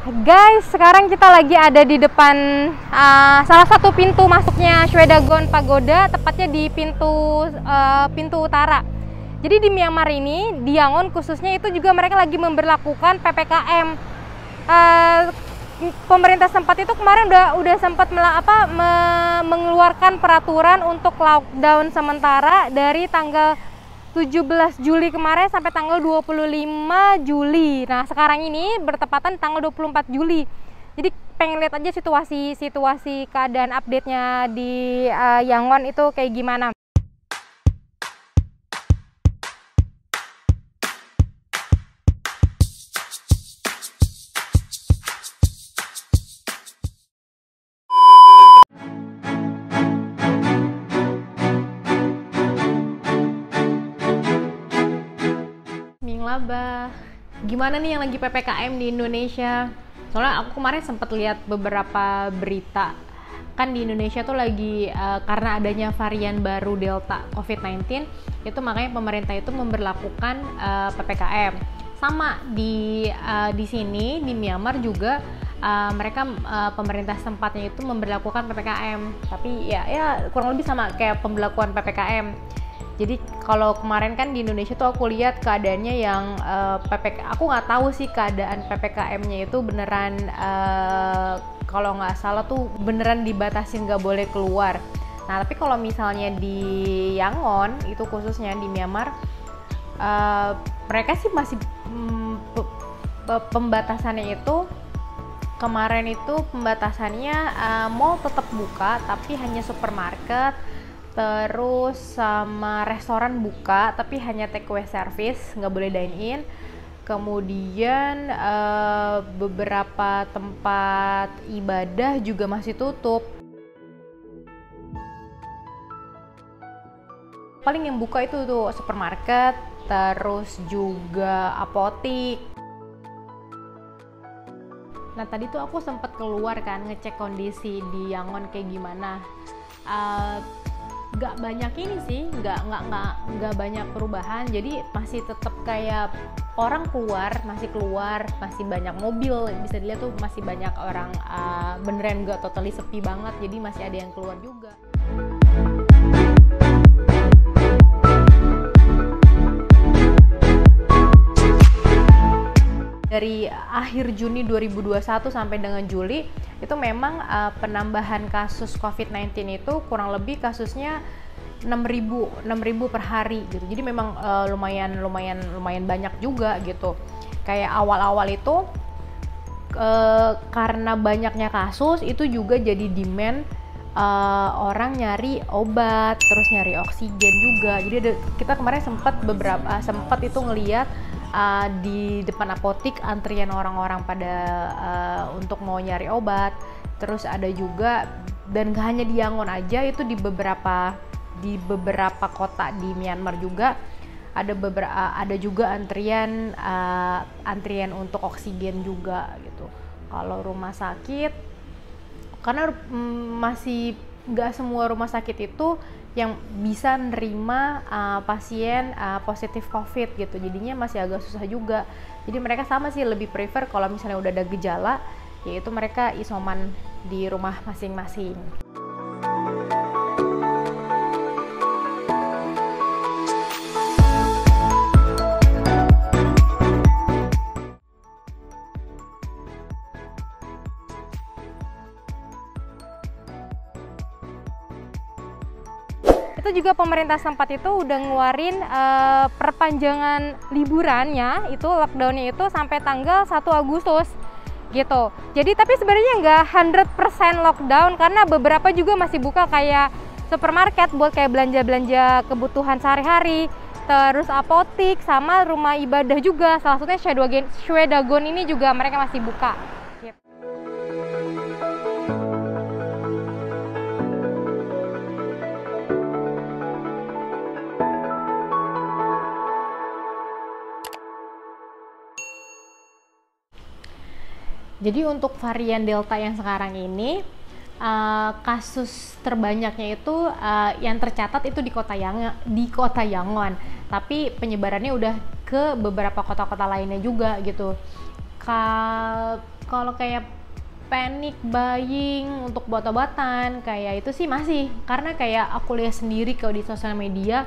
Guys, sekarang kita lagi ada di depan salah satu pintu masuknya Shwedagon Pagoda, tepatnya di pintu utara. Jadi di Myanmar ini, di Yangon khususnya itu juga mereka lagi memberlakukan PPKM. Pemerintah setempat itu kemarin udah sempat mengeluarkan peraturan untuk lockdown sementara dari tanggal 17 Juli kemarin sampai tanggal 25 Juli. Nah, sekarang ini bertepatan tanggal 24 Juli. Jadi pengen lihat aja situasi keadaan update-nya di Yangon itu kayak gimana. Laba, gimana nih yang lagi PPKM di Indonesia? Soalnya aku kemarin sempat lihat beberapa berita, kan di Indonesia tuh lagi karena adanya varian baru Delta COVID-19, itu makanya pemerintah itu memberlakukan PPKM. Sama di sini di Myanmar juga mereka pemerintah tempatnya itu memberlakukan PPKM, tapi ya kurang lebih sama kayak pemberlakuan PPKM. Jadi kalau kemarin kan di Indonesia tuh aku lihat keadaannya yang aku nggak tahu sih keadaan PPKM-nya itu beneran kalau nggak salah tuh beneran dibatasin nggak boleh keluar. Nah tapi kalau misalnya di Yangon itu khususnya di Myanmar mereka sih masih pembatasannya itu kemarin itu pembatasannya mall tetap buka tapi hanya supermarket. Terus sama restoran buka tapi hanya take away service, nggak boleh dine in. Kemudian beberapa tempat ibadah juga masih tutup. Paling yang buka itu tuh supermarket, terus juga apotik. Nah tadi tuh aku sempat keluar kan ngecek kondisi di Yangon kayak gimana. Nggak banyak ini sih, nggak banyak perubahan, jadi masih tetap kayak orang masih banyak mobil, bisa dilihat tuh masih banyak orang, beneran nggak totally sepi banget, jadi masih ada yang keluar juga. Dari akhir Juni 2021 sampai dengan Juli itu memang penambahan kasus COVID-19 itu kurang lebih kasusnya 6.000 per hari gitu. Jadi memang lumayan banyak juga gitu. Kayak awal-awal itu karena banyaknya kasus itu juga jadi demand orang nyari obat, terus nyari oksigen juga. Jadi kita kemarin sempat itu ngeliat di depan apotik antrian orang-orang pada untuk mau nyari obat. Terus ada juga, dan gak hanya di Yangon aja, itu di beberapa kota di Myanmar juga ada juga antrian untuk oksigen juga gitu. Kalau rumah sakit, karena masih nggak semua rumah sakit itu yang bisa nerima pasien positif COVID gitu, jadinya masih agak susah juga. Jadi mereka sama sih lebih prefer kalau misalnya udah ada gejala, yaitu mereka isoman di rumah masing-masing. Itu juga pemerintah setempat itu udah ngeluarin perpanjangan liburannya, itu lockdownnya itu sampai tanggal 1 Agustus gitu. Jadi tapi sebenarnya nggak 100% lockdown, karena beberapa juga masih buka kayak supermarket buat kayak belanja-belanja kebutuhan sehari-hari, terus apotik sama rumah ibadah juga, salah satunya Shwedagon ini juga mereka masih buka gitu. Jadi untuk varian Delta yang sekarang ini kasus terbanyaknya itu yang tercatat itu di kota Yangon, tapi penyebarannya udah ke beberapa kota-kota lainnya juga gitu. Kalau kayak panic buying untuk obat-obatan kayak itu sih masih, karena kayak aku lihat sendiri kalau di sosial media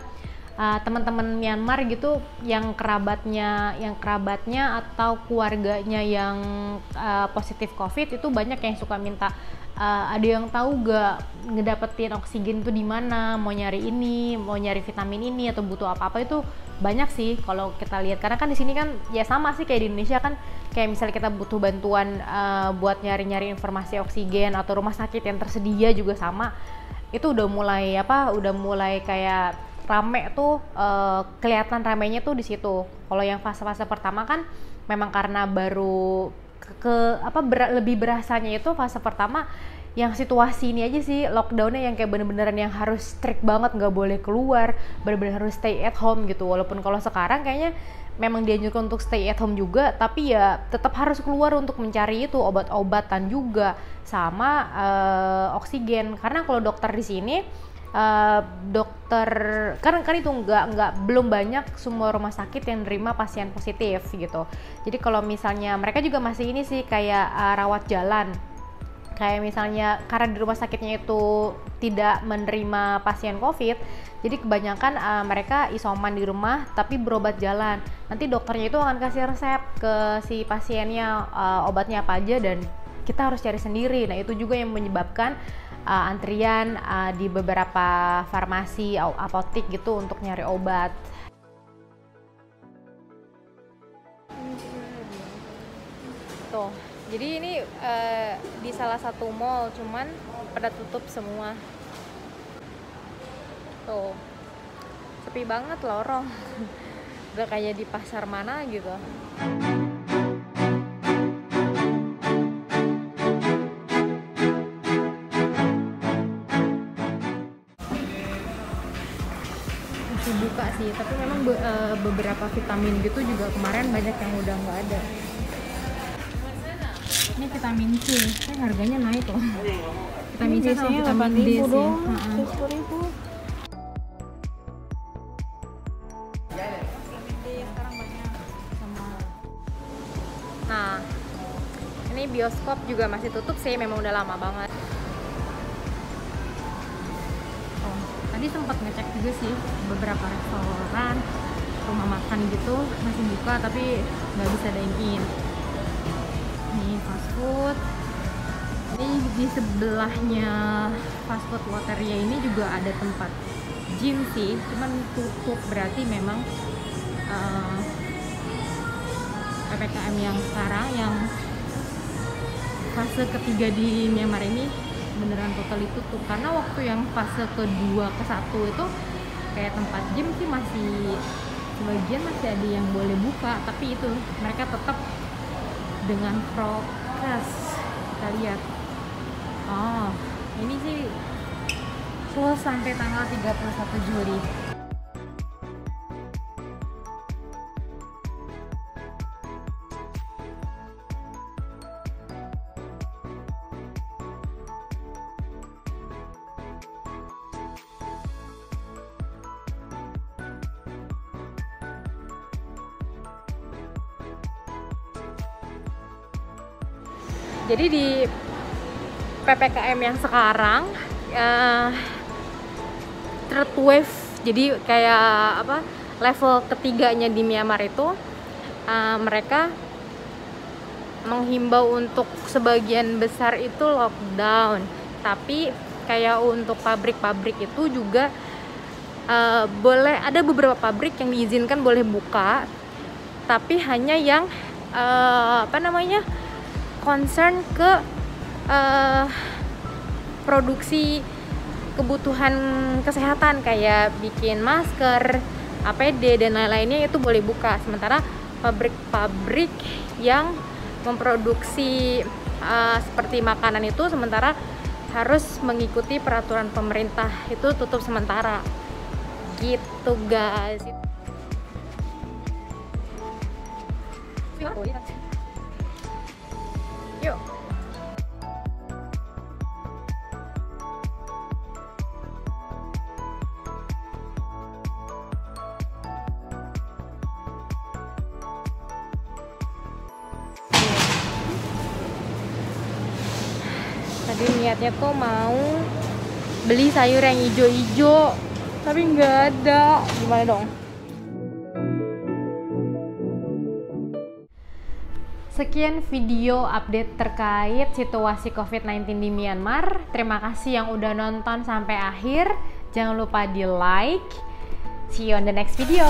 teman-teman Myanmar gitu yang kerabatnya atau keluarganya yang positif COVID itu banyak yang suka minta ada yang tahu gak ngedapetin oksigen itu di mana, mau nyari ini, mau nyari vitamin ini atau butuh apa-apa, itu banyak sih kalau kita lihat. Karena kan di sini kan ya sama sih kayak di Indonesia kan, kayak misalnya kita butuh bantuan buat nyari-nyari informasi oksigen atau rumah sakit yang tersedia juga sama, itu udah mulai kayak rame tuh, kelihatan ramenya tuh di situ. Kalau yang fase-fase pertama kan memang karena baru lebih berasanya itu fase pertama yang situasi ini aja sih, lockdownnya yang kayak bener-beneran yang harus strict banget, nggak boleh keluar, bener-bener harus stay at home gitu. Walaupun kalau sekarang kayaknya memang dianjurkan untuk stay at home juga, tapi ya tetap harus keluar untuk mencari itu obat-obatan juga sama oksigen. Karena kalau dokter di sini dokter kan itu belum banyak semua rumah sakit yang nerima pasien positif gitu. Jadi kalau misalnya mereka juga masih ini sih kayak rawat jalan, kayak misalnya karena di rumah sakitnya itu tidak menerima pasien COVID, jadi kebanyakan mereka isoman di rumah tapi berobat jalan. Nanti dokternya itu akan kasih resep ke si pasiennya obatnya apa aja, dan kita harus cari sendiri. Nah itu juga yang menyebabkan antrian di beberapa farmasi, apotik gitu untuk nyari obat. Tuh, jadi ini di salah satu mall, cuman pada tutup semua. Tuh, sepi banget lorong. Udah kayak di pasar mana gitu. Buka sih, tapi memang beberapa vitamin gitu juga kemarin banyak yang udah nggak ada. Ini vitamin C, harganya naik loh. Vitamin C sama vitamin D sih. 10.000. Nah, ini bioskop juga masih tutup sih, memang udah lama banget. Tadi sempat ngecek juga sih beberapa restoran, rumah makan gitu masih buka tapi nggak bisa dine in. Ini fast food. Ini di sebelahnya fast food Loteria ini juga ada tempat gym sih, cuman tutup, berarti memang PPKM yang sekarang yang fase ketiga di Myanmar ini beneran total tutup. Karena waktu yang fase kedua ke satu itu kayak tempat gym sih masih sebagian masih ada yang boleh buka, tapi itu mereka tetap dengan prokes. Kita lihat, ini sih close sampai tanggal 31 Juli. Jadi di PPKM yang sekarang third wave, jadi kayak level ketiganya di Myanmar itu mereka menghimbau untuk sebagian besar itu lockdown, tapi kayak untuk pabrik-pabrik itu juga boleh, ada beberapa pabrik yang diizinkan boleh buka, tapi hanya yang concern ke produksi kebutuhan kesehatan kayak bikin masker, APD dan lain-lainnya itu boleh buka. Sementara pabrik-pabrik yang memproduksi seperti makanan itu sementara harus mengikuti peraturan pemerintah, itu tutup sementara. Gitu guys. Yuk. Tadi niatnya tuh mau beli sayur yang ijo-ijo, tapi nggak ada. Gimana dong? Sekian video update terkait situasi COVID-19 di Myanmar. Terima kasih yang udah nonton sampai akhir. Jangan lupa di like. See you on the next video.